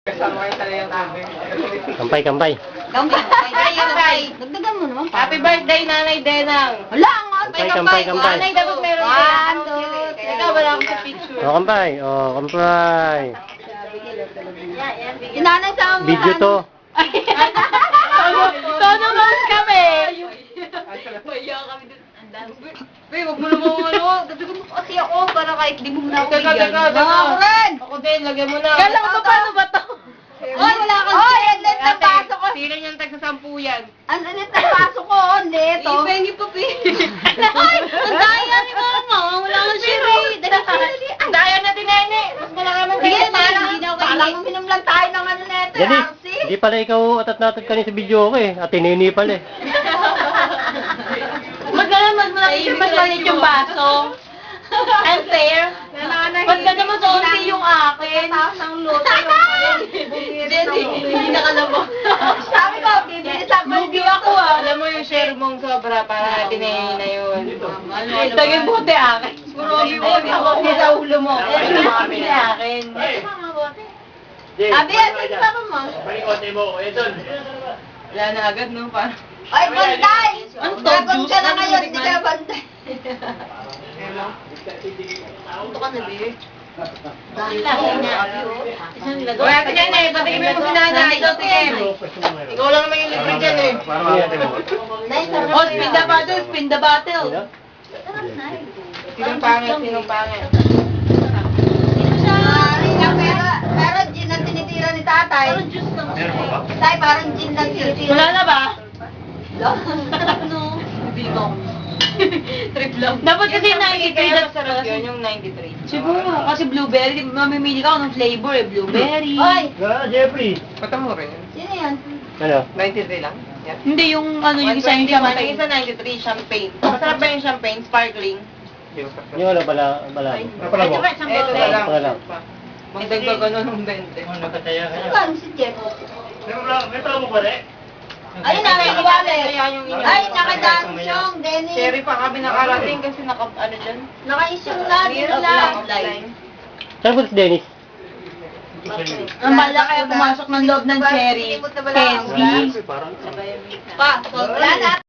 Kasama kayo talagang tubig. Kampay, kampay. Kampay. Dagdagan mo naman. Happy birthday, Nanay Denang! Wala nga. Kampay, kampay. Nanay, dapat meron One, din. two, three. Ikaw, wala akong sa picture. Oh, kampay. Oh, kampay. Inanay sa mga. Video to. Todo mas kami! Maya kami dun. Uy, wag mo naman ano. Dagdagan mo kasi ako para kahit di mo na ako Teka, bigyan. teka, teka. Ako rin. Ako din, lagyan mo na. Kala ko ba paano ba to? Oy, wala kang Oy, ang lit ng paso ko. Sila niyang tagsa-10 yan. Ang lit ng paso ko, ang lit. Ipengi pa, pi. Ay, ang daya ni mama. Wala kang siri. Dali. Ang daya na din, Nene. Mas malaki man Sige, kayo. parang uminom lang tayo ng ano neto. Dennis, hindi pala ikaw atat-natat kanina sa video ko eh. Ate Nini pala eh. Mas malaki mas maliit yung baso. Unfair. Ba't ka naman sa unti yung akin? Taas ng loto yung Jenny, hindi nakalabot. Sabi ko, bibili sa Lugi ako Alam mo yung share mong sobra para tinayin na yun. Taging buti akin. Marami ko. Hindi sa ulo mo. Hindi akin. Abi, atin pa mo. Wala na agad, no? Parang... Ay, bantay! Ano to? Gagawin ka na Juice? ngayon, Ano, hindi ka bantay. Ito ka na, Bi. Dahil lang niya. Isang O, ate Nene, patigin mo si nanay. Ikaw lang naman yung libre dyan eh. Oh, spin the bottle, spin the bottle. Sinong pangit, sinong pangit. Pero gin ang tinitira ni tatay. Parang juice lang. Tay, parang gin lang tinitira. Wala na ba? No. Bibili ko. Trip lang. Dapat kasi 93 na sarap yun, yung 93. Siguro, kasi blueberry, mamimili ka ng flavor eh, blueberry. Oy! Jeffrey. Pata mo rin. Sino yan? Ano? 93 lang? Yan. Hindi, yung ano, yung isa yung Yung isa 93, champagne. Masarap ba yung champagne? Sparkling? Yung ano pala, pala. Ito na lang. Wala lang. Magdagdag ano ng 20. Paano si Jeff? Ay, Kaya nakakawali. yung ina. Ay, nakadansong, Denny. Cherry pa kami nakarating kasi ano dyan. Naka-isyong na, Meron nila. lang offline. Saan po si Dennis? Ang bala kaya pumasok ng loob ng cherry. Candy. Pa, Wala na.